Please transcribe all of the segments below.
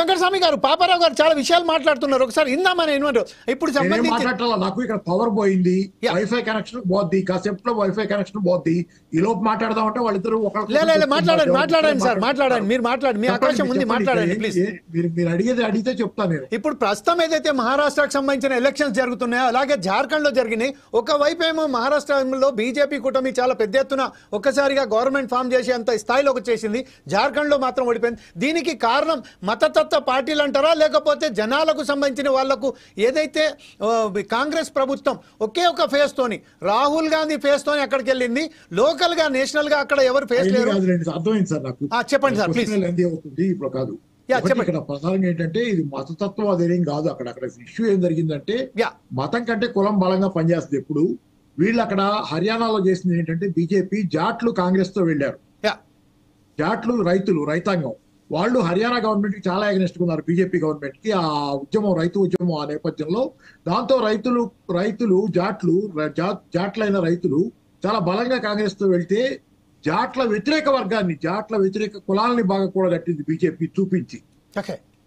వెంకటస్వామి గారు, పాపారావు గారు చాలా విషయాలు మాట్లాడుతున్నారు, ఒకసారి ఇందామని ఇప్పుడు నాకు ఇక్కడ పవర్ పోయింది, వైఫై కనెక్షన్ పోద్ది, కాసేపులో వైఫై కనెక్షన్ పోద్ది, ఈ లోపు మాట్లాడదామంటే వాళ్ళిద్దరు మాట్లాడండి సార్, మాట్లాడండి, మీరు మాట్లాడండి, మీ అవకాశం ఉంది, మాట్లాడండి ప్లీజ్. మీరు అడిగితే చెప్తాను నేను. ఇప్పుడు ప్రస్తుతం ఏదైతే మహారాష్ట్రకు సంబంధించిన ఎలక్షన్స్ జరుగుతున్నాయో అలాగే జార్ఖండ్ లో జరిగినాయి. ఒకవైపు ఏమో మహారాష్ట్రలో బీజేపీ కూటమి చాలా పెద్ద ఎత్తున ఒక్కసారిగా గవర్నమెంట్ ఫామ్ చేసి అంత స్థాయిలోకి వచ్చేసింది, జార్ఖండ్ లో మాత్రం ఓడిపోయింది. దీనికి కారణం మతతత్వ పార్టీలు అంటారా, లేకపోతే జనాలకు సంబంధించిన వాళ్లకు ఏదైతే కాంగ్రెస్ ప్రభుత్వం ఒకే ఒక ఫేస్ తోని, రాహుల్ గాంధీ ఫేస్ తోని అక్కడికి వెళ్ళింది, లోకల్ గా నేషనల్ గా అక్కడ ఎవరు ఫేస్ లేరు. అర్థమైంది సార్ నాకు. చెప్పండి సార్ ప్లీజ్. ఇప్పుడు కాదు, ఇక్కడ ప్రధానంగా ఏంటంటే ఇది మతతత్వం అదేం కాదు. అక్కడ ఇష్యూ ఏం జరిగిందంటే మతం కంటే కులం బలంగా పనిచేస్తుంది. ఎప్పుడు వీళ్ళు అక్కడ హర్యానాలో చేసింది ఏంటంటే బీజేపీ జాట్లు కాంగ్రెస్ తో వెళ్లారు. జాట్లు రైతాంగం వాళ్ళు హర్యానా గవర్నమెంట్ కి చాలా అగెనిస్ట్ ఉన్నారు, బీజేపీ గవర్నమెంట్ కి. ఆ ఉద్యమం రైతు ఉద్యమం ఆ నేపథ్యంలో దాంతో జాట్లైన రైతులు చాలా బలంగా కాంగ్రెస్ తో వెళ్తే జాట్ల వ్యతిరేక వర్గాన్ని, జాట్ల వ్యతిరేక కులాలని బాగా కూడగట్టింది బీజేపీ చూపించి.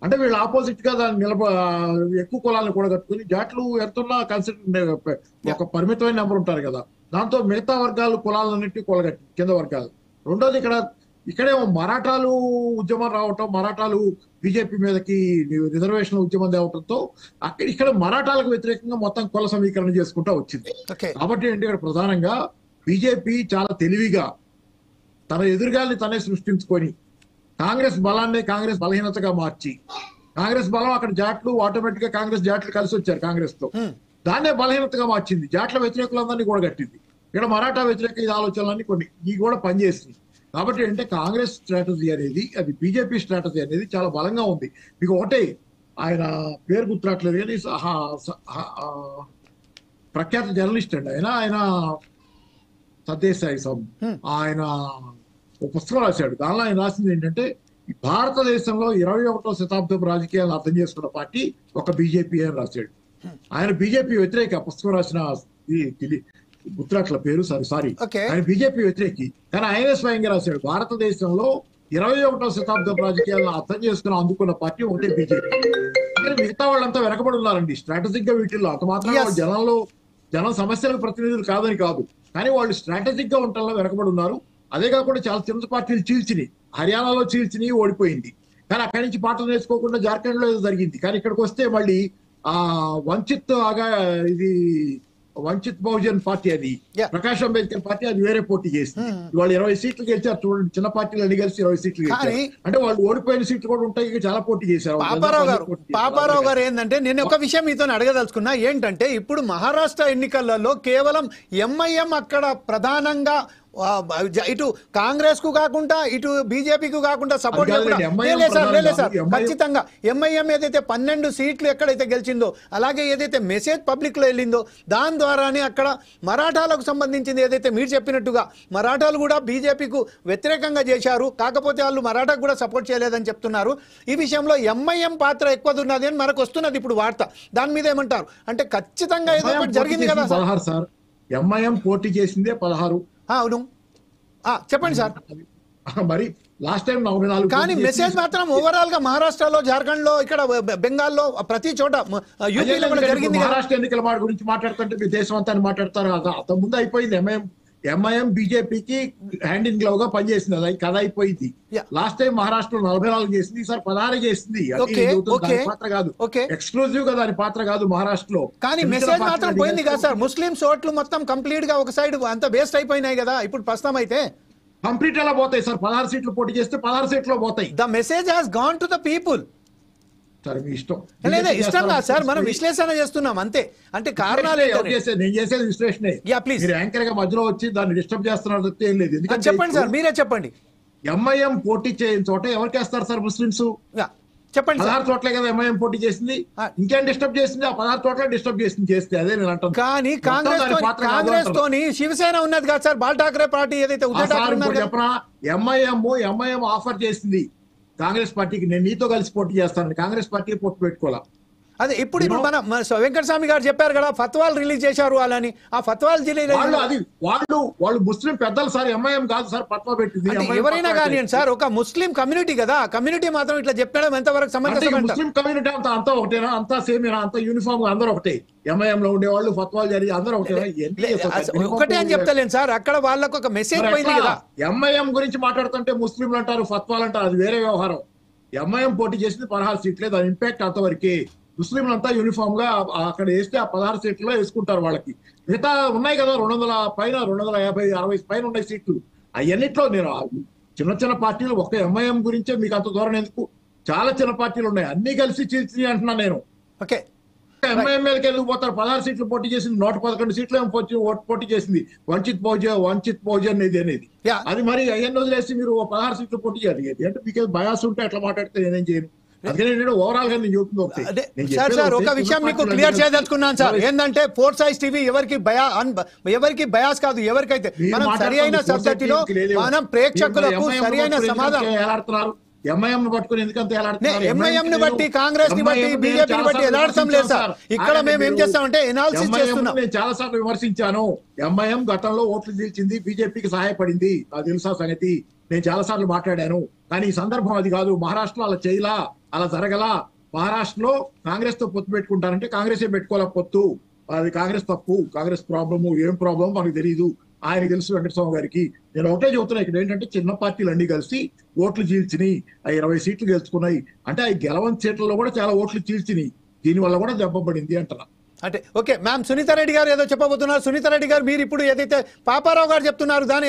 అంటే వీళ్ళు ఆపోజిట్ గా దాన్ని ఎక్కువ కులాలను కూడగట్టుకుని జాట్లు ఎంతున్నా కన్సిడర్ ఒక పరిమితమైన నెంబర్ ఉంటారు కదా, దాంతో మిగతా వర్గాలు కులాలన్నింటినీ కూడగట్టి కింద వర్గాలు. రెండోది ఇక్కడేమో మరాఠాలు ఉద్యమం రావటం, మరాఠాలు బీజేపీ మీదకి రిజర్వేషన్ ఉద్యమం తేవటంతో ఇక్కడ మరాఠాలకు వ్యతిరేకంగా మొత్తం కుల సమీకరణ చేసుకుంటూ వచ్చింది. కాబట్టి ఏంటి ఇక్కడ ప్రధానంగా బీజేపీ చాలా తెలివిగా తన ఎదురుగాల్ని తనే సృష్టించుకొని కాంగ్రెస్ బలాన్ని కాంగ్రెస్ బలహీనతగా మార్చి, కాంగ్రెస్ బలం అక్కడ జాట్లు ఆటోమేటిక్ గా కాంగ్రెస్ జాట్లు కలిసి వచ్చారు కాంగ్రెస్ తో, దాన్నే బలహీనతగా మార్చింది, జాట్ల వ్యతిరేకులందరినీ కూడా కట్టింది. ఇక్కడ మరాఠా వ్యతిరేక ఇది ఆలోచనలన్నీ కొన్ని ఈ కూడా పనిచేసింది. కాబట్టి అంటే కాంగ్రెస్ స్ట్రాటజీ అనేది, అది బీజేపీ స్ట్రాటజీ అనేది చాలా బలంగా ఉంది. మీకు ఒకటే, ఆయన పేరు గుర్తురాట్లేదు కానీ ప్రఖ్యాత జర్నలిస్ట్ అండి ఆయన సత్యసాయి సాబ్, ఆయన ఒక పుస్తకం రాశాడు. దానిలో ఆయన రాసింది ఏంటంటే భారతదేశంలో 21వ శతాబ్దపు రాజకీయాలను అర్థం చేసుకున్న పార్టీ ఒక బీజేపీ అని రాశాడు. ఆయన బీజేపీ వ్యతిరేక పుస్తకం రాసిన గుర్తురాట్ల పేరు సారీ ఆయన బీజేపీ వ్యతిరేకి, కానీ ఆయనే స్వయంగా రాశాడు భారతదేశంలో 21వ శతాబ్దపు రాజకీయాలను అర్థం చేసుకుని అందుకున్న పార్టీ ఒకటే బీజేపీ. అంటే మిగతా వాళ్ళంతా వెనకబడి ఉన్నారండి స్ట్రాటజిక్ గా వీటిల్లో. అంత మాత్రం జనం సమస్యలకు ప్రతినిధులు కాదని కాదు, కానీ వాళ్ళు స్ట్రాటజిక్ గా ఉండటంలో వెనకబడి ఉన్నారు. అదే కాకుండా చాలా చిన్న పార్టీలు చీల్చినాయి, హర్యానాలో చీల్చినాయి, ఓడిపోయింది. కానీ అక్కడి నుంచి పాటలు నేర్చుకోకుండా జార్ఖండ్ లో ఏదో జరిగింది. కానీ ఇక్కడికి వస్తే మళ్ళీ వంచిత్ బహుజన్ పార్టీ, అది ప్రకాష్ అంబేద్కర్ పార్టీ, అది వేరే పోటీ చేసింది. వాళ్ళు 20 సీట్లు గెలిచారు. చూడండి, చిన్న పార్టీలు అన్ని కలిసి 20 సీట్లు గెలిచారు. అంటే వాళ్ళు ఓడిపోయిన సీట్లు కూడా ఉంటాయి, చాలా పోటీ చేశారు. పాపారావు గారు ఏంటంటే నేను ఒక విషయం మీతో అడగదలుచుకున్నా ఏంటంటే, ఇప్పుడు మహారాష్ట్ర ఎన్నికలలో కేవలం ఎంఐఎం అక్కడ ప్రధానంగా ఇటు కాంగ్రెస్ కు కాకుండా ఇటు బీజేపీకి కాకుండా సపోర్ట్ సార్ ఖచ్చితంగా ఎంఐఎం ఏదైతే 12 సీట్లు ఎక్కడైతే గెలిచిందో, అలాగే ఏదైతే మెసేజ్ పబ్లిక్ లో వెళ్ళిందో దాని ద్వారానే అక్కడ మరాఠాలకు సంబంధించింది ఏదైతే మీరు చెప్పినట్టుగా మరాఠాలు కూడా బీజేపీకు వ్యతిరేకంగా చేశారు, కాకపోతే వాళ్ళు మరాఠాకు కూడా సపోర్ట్ చేయలేదని చెప్తున్నారు. ఈ విషయంలో ఎంఐఎం పాత్ర ఎక్కువ ఉన్నది అని మనకు వస్తున్నది ఇప్పుడు వార్త. దాని మీద ఏమంటారు? అంటే ఖచ్చితంగా ఏదో ఒకటి జరిగింది కదా సార్. ఎంఐఎం పోటీ చేసిందే 16. అవును, చెప్పండి సార్. మరి లాస్ట్ టైం 44, కానీ మెసేజ్ మాత్రం ఓవరాల్ గా మహారాష్ట్రలో, జార్ఖండ్ లో, ఇక్కడ బెంగాల్లో ప్రతి చోట యూపీలో కూడా జరిగింది. మహారాష్ట్ర ఎన్నికల మాట గురించి మాట్లాడుతుంటే మీ దేశం అంతా మాట్లాడతారు. అంత ముందు అయిపోయింది. ఎంఐఎం బీజేపీకి హ్యాండ్ ఇన్ గ్లవ్ గా పనిచేసింది, అది కథ అయిపోయింది. లాస్ట్ టైం మహారాష్ట్రలో 44 చేసింది, ఈసారి 16 చేసింది. పాత్ర కాదు, ఎక్స్క్లూజివ్ గా దాని పాత్ర కాదు మహారాష్ట్రలో. కానీ మెసేజ్ మాత్రం పోయింది కదా సార్. ముస్లింస్ ఓట్లు మొత్తం కంప్లీట్ గా ఒక సైడ్ అంతా వేస్ట్ అయిపోయినాయి కదా ఇప్పుడు ప్రస్తుతం. అయితే కంప్లీట్ ఎలా పోతాయి సార్? 16 సీట్లు పోటీ చేస్తే 16 సీట్లు పోతాయి. The message has gone to the people. లేదా ఇష్టం కాదు సార్, మనం విశ్లేషణ చేస్తున్నాం అంతే. అంటే కారణాలు నేను చేసేది విశ్లేషణ. మీరు యాంకర్ గా మధ్యలో వచ్చి దాన్ని డిస్టర్బ్ చేస్తున్నారు ఏం లేదు. ఎందుకంటే చెప్పండి సార్, మీరే చెప్పండి. ఎంఐఎం పోటీ చేయని చోట ఎవరికి వేస్తారు సార్? ముస్లింస్. చెప్పండి. 16 చోట్లే కదా ఎంఐఎం పోటీ చేసింది. ఇంకేం డిస్టర్బ్ చేసింది? ఆ 16 చోట్ల డిస్టర్బ్ చేసింది. చేస్తే అదే నేను అంటాను. కానీ కాంగ్రెస్ తోని శివసేన ఉన్నది కదా సార్, బాల్ ఠాకరే పార్టీ ఏదైతే చెప్పరా, ఎంఐఎం ఆఫర్ చేసింది కాంగ్రెస్ పార్టీకి, నేను నీతో కలిసి పోటీ చేస్తాను. కాంగ్రెస్ పార్టీ పొట్టు పెట్టుకోవాలా. అదే ఇప్పుడు మన వెంకటస్వామి గారు చెప్పారు కదా, ఫత్వాలు రిలీజ్ చేశారు వాళ్ళని. ఆ ఫత్వాలు వాళ్ళు ముస్లిం పెద్దలు సార్, ఎంఐఎం కాదు సార్ ఫత్వా పెట్టింది. ఎవరైనా కానివ్వండి సార్, ఒక ముస్లిం కమ్యూనిటీ కదా, కమ్యూనిటీ మాత్రం ఇట్లా చెప్పడం ఎంతవరకు సమంజసం? ముస్లిం కమ్యూనిటీ అంతా ఒకటేనా? అంతా సేమేనా? అంతా యూనిఫామ్ అందరూ ఒకటే? ఎంఐఎం లో ఉండే వాళ్ళు ఫత్వాలు జరిగి అందరూ ఒకటేనా? ఒకటే అని చెప్తలేను సార్, అక్కడ వాళ్ళకు ఒక మెసేజ్ పోయింది కదా. ఎంఐఎం గురించి మాట్లాడుతుంటే ముస్లింలు అంటారు, ఫత్వాలు అంటారు, అది వేరే వ్యవహారం. ఎంఐఎం పోటీ చేసింది 16 సీట్లే, దాని ఇంపాక్ట్ అంతవరకే. ముస్లింలంతా యూనిఫామ్ గా అక్కడ వేస్తే ఆ 16 సీట్లలో వేసుకుంటారు. వాళ్ళకి మిగతా ఉన్నాయి కదా 200 పైన, 250, 60 పైన ఉన్నాయి సీట్లు. అవన్నిట్లో నేను చిన్న పార్టీలు, ఒక ఎంఐఎం గురించే మీకు అంత దూరం ఎందుకు? చాలా చిన్న పార్టీలు ఉన్నాయి, అన్ని కలిసి చీల్చి అంటున్నా నేను. ఓకే, ఎంఐఎం మీదకి ఎందుకు పోతారు? 16 సీట్లు పోటీ చేసింది, 111 సీట్లు పోటీ చేసింది. వంచిత్ బహుజన్ అనేది అది మరి అవన్నీ వదిలేసి మీరు 16 సీట్లు పోటీ చేయాలి అంటే మీకు బయాస్ ఉంటే ఎట్లా మాట్లాడితే నేనేం చేయను. అందుకని నేను ఓవరాల్ గా నేను చెప్తుంది సార్ ఒక విషయం మీకు క్లియర్ చేయదలుచుకున్నాను సార్, ఏంటంటే 4 Sides TV ఎవరికి బయాస్ కాదు, ఎవరికైతే మనం సరి అయిన సబ్జెక్టులో మనం ప్రేక్షకులకు సరి అయిన సమాధానం. ఎంఐఎం పట్టుకుని ఎందుకంత ఎంఐఎం ని బట్టి, కాంగ్రెస్ ని బట్టి, బీజేపీని బట్టి ఎలాడటం లేదు సార్. ఇక్కడ మేము ఏం చేస్తామంటే ఎనాలిసిస్ చేస్తున్నాం. నేను చాలా సార్లు విమర్శించాను. ఎంఐఎం గతంలో ఓట్లు చీల్చింది, బీజేపీకి సహాయపడింది, నాకు తెలుసా సంగతి. నేను చాలా సార్లు మాట్లాడాను. కానీ ఈ సందర్భం అది కాదు. మహారాష్ట్రలో అలా చేయలా, అలా జరగలా. మహారాష్ట్రలో కాంగ్రెస్ తో పొత్తు పెట్టుకుంటారంటే కాంగ్రెస్ పెట్టుకోలే పొత్తు. అది కాంగ్రెస్ తప్పు, కాంగ్రెస్ ప్రాబ్లము. ఏం ప్రాబ్లం మనకు తెలియదు, ఆయనకు తెలుసు వెంకటస్వామి గారికి. నేను ఒకటే చెబుతున్నా, ఇక్కడ ఏంటంటే చిన్న పార్టీలు అన్ని కలిసి ఓట్లు చీల్చినాయి. 20 సీట్లు గెలుచుకున్నాయి అంటే ఆ గెలవని సీట్లలో కూడా చాలా ఓట్లు చీల్చినాయి. దీనివల్ల కూడా దెబ్బపడింది అంటున్నా. అంటే ఓకే మ్యామ్, సునీతారెడ్డి గారు ఏదో చెప్పబోతున్నారు. సునీతారెడ్డి గారు, మీరు ఇప్పుడు ఏదైతే పాపారావు గారు చెప్తున్నారు దాని